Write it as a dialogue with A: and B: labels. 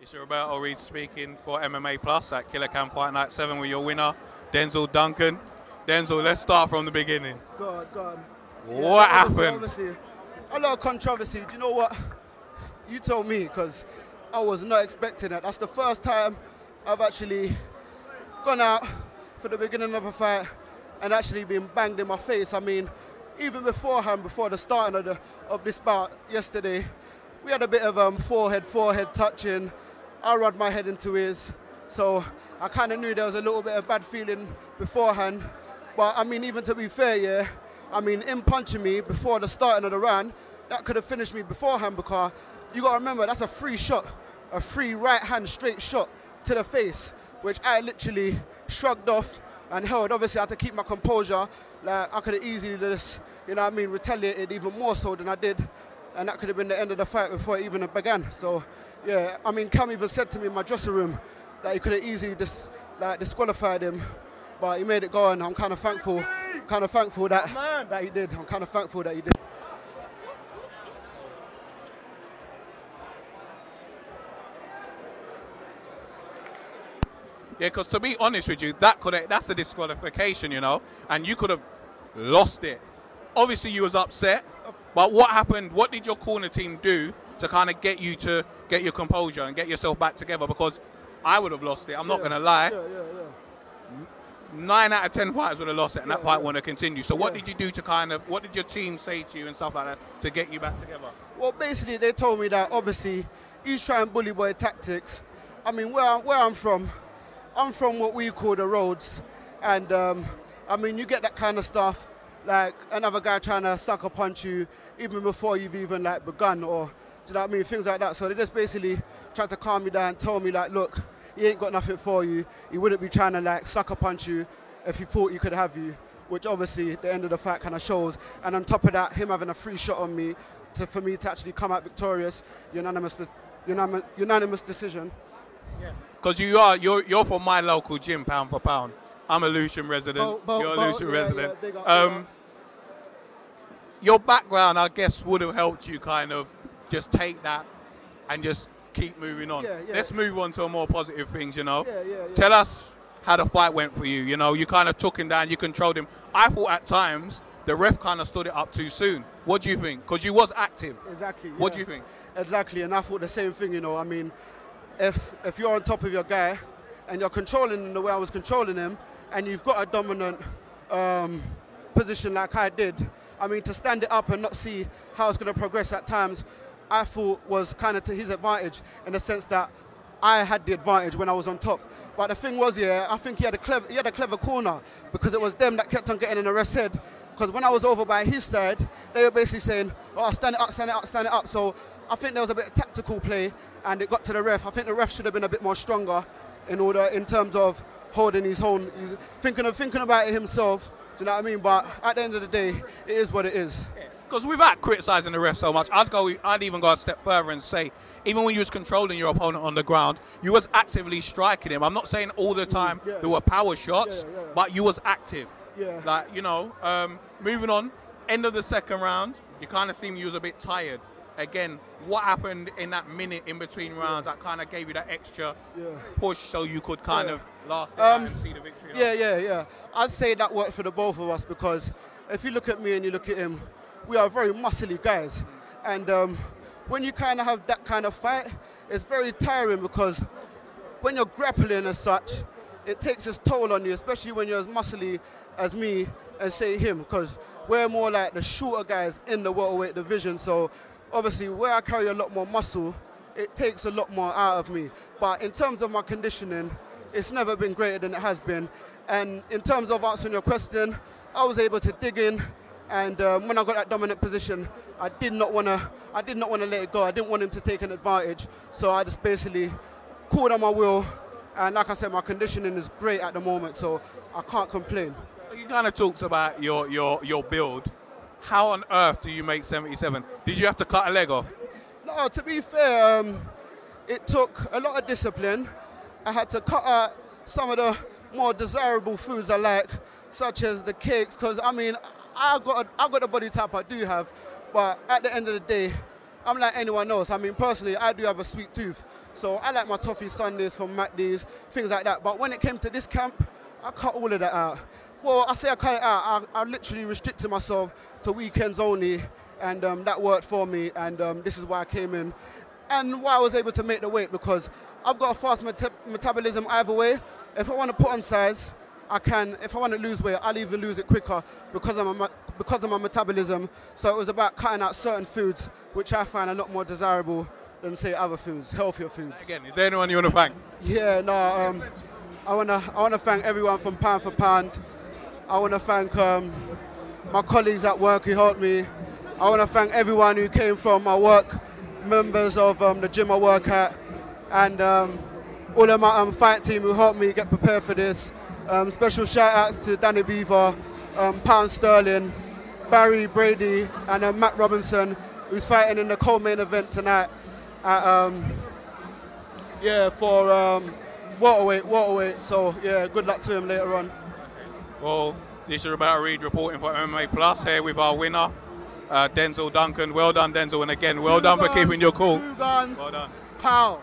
A: It's Roberto Reed speaking for MMAPLUS at Killacam Fight Night 7 with your winner, Denzil Duncan. Denzil, let's start from the beginning.
B: Go on.
A: What happened?
B: Obviously, a lot of controversy. Do you know what? You told me, because I was not expecting it. That's the first time I've actually gone out for the beginning of a fight and actually been banged in my face. I mean, even beforehand, before the starting of this bout yesterday, we had a bit of forehead touching. I rubbed my head into his, so I kind of knew there was a little bit of bad feeling beforehand. But I mean, even to be fair, yeah, I mean, him punching me before the starting of the round, that could have finished me beforehand, because you got to remember, that's a free shot, a free right hand straight shot to the face, which I literally shrugged off and held. Obviously, I had to keep my composure. Like, I could have easily just, you know what I mean, retaliated even more so than I did. And that could have been the end of the fight before it even began. So, yeah, I mean, Cam even said to me in my dressing room that he could have easily disqualified him, but he made it go, and I'm kind of thankful that he did. I'm kind of thankful that he did.
A: Yeah, because to be honest with you, that's a disqualification, you know, and you could have lost it. Obviously, you was upset, but what happened? What did your corner team do to kind of get you to get your composure and get yourself back together? Because I would have lost it. I'm not going to lie. 9 out of 10 fighters would have lost it, and that fight wouldn't have continued. So what did you do to what did your team say to you and stuff like that to get you back together?
B: Well, basically, they told me that obviously he's trying bully boy tactics. I mean, where I'm from what we call the roads, and I mean, you get that kind of stuff, like another guy trying to sucker punch you even before you've even like begun, or do you know what I mean, things like that. So they just basically tried to calm me down, tell me like, look, he ain't got nothing for you. He wouldn't be trying to like sucker punch you if he thought he could have you, which obviously at the end of the fight kind of shows. And on top of that, him having a free shot on me for me to actually come out victorious, unanimous decision. Yeah.
A: Because you're from my local gym, pound for pound. I'm a Lucian resident. You're a Lucian resident. Your background, I guess, would have helped you kind of just take that and just keep moving on. Let's move on to more positive things, you know. Tell us how the fight went for you. You know, you kind of took him down, you controlled him. I thought at times the ref kind of stood it up too soon. What do you think? Because you was active.
B: Exactly.
A: What do you think?
B: Exactly, and I thought the same thing, you know. I mean, if you're on top of your guy and you're controlling him the way I was controlling him, and you've got a dominant position like I did, I mean, to stand it up and not see how it's going to progress at times, I thought was kind of to his advantage, in the sense that I had the advantage when I was on top. But the thing was, yeah, I think he had a clever corner, because it was them that kept on getting in the ref's head. Because when I was over by his side, they were basically saying, oh, stand it up, stand it up, stand it up. So I think there was a bit of tactical play, and it got to the ref. I think the ref should have been a bit more stronger in terms of holding his own. He's thinking about it himself. Do you know what I mean? But at the end of the day, it is what it is.
A: Because without criticising the ref so much, I'd even go a step further and say, even when you was controlling your opponent on the ground, you was actively striking him. I'm not saying all the time there were power shots, but you was active. Like, you know, moving on, end of the second round, you kind of seemed you was a bit tired. Again, what happened in that minute in between rounds that kind of gave you that extra push so you could kind of last it out and see the victory?
B: Yeah. I'd say that worked for the both of us, because if you look at me and you look at him, we are very muscly guys. And when you kind of have that kind of fight, it's very tiring, because when you're grappling as such, it takes its toll on you, especially when you're as muscly as me and say him, because we're more like the shorter guys in the welterweight division. So obviously, where I carry a lot more muscle, it takes a lot more out of me. But in terms of my conditioning, it's never been greater than it has been. And in terms of answering your question, I was able to dig in, and when I got that dominant position, I did not want to let it go. I didn't want him to take an advantage, so I just basically called on my will. And like I said, my conditioning is great at the moment, so I can't complain.
A: You kind of talked about your build. How on earth do you make 77? Did you have to cut a leg off?
B: No, to be fair, it took a lot of discipline. I had to cut out some of the more desirable foods I like, such as the cakes, because I mean, I got the body type I do have, but at the end of the day, I'm like anyone else. I mean, personally, I do have a sweet tooth, So I like my toffee sundaes from McD's, things like that. But when it came to this camp, I cut all of that out. Well, I say I cut it out. I literally restricted myself to weekends only, and that worked for me. And this is why I came in, and why I was able to make the weight, because I've got a fast metabolism either way. If I want to put on size, I can. If I want to lose weight, I'll even lose it quicker because of my metabolism. So it was about cutting out certain foods, which I find a lot more desirable than, say, other foods, healthier foods.
A: Again, is there anyone you want to thank?
B: Yeah, no. I wanna thank everyone from Pound for Pound. I want to thank my colleagues at work who helped me. I want to thank everyone who came from my work, members of the gym I work at, and all of my fight team who helped me get prepared for this. Special shout outs to Danny Beaver, Pound Sterling, Barry Brady, and Matt Robinson, who's fighting in the co-main event tonight at, for welterweight. So yeah, good luck to him later on.
A: Well, this is Roberto Reed reporting for MMAPLUS here with our winner, Denzil Duncan. Well done, Denzil, and again, well done for keeping your cool.
B: Two guns.
A: Well done.
B: Pow.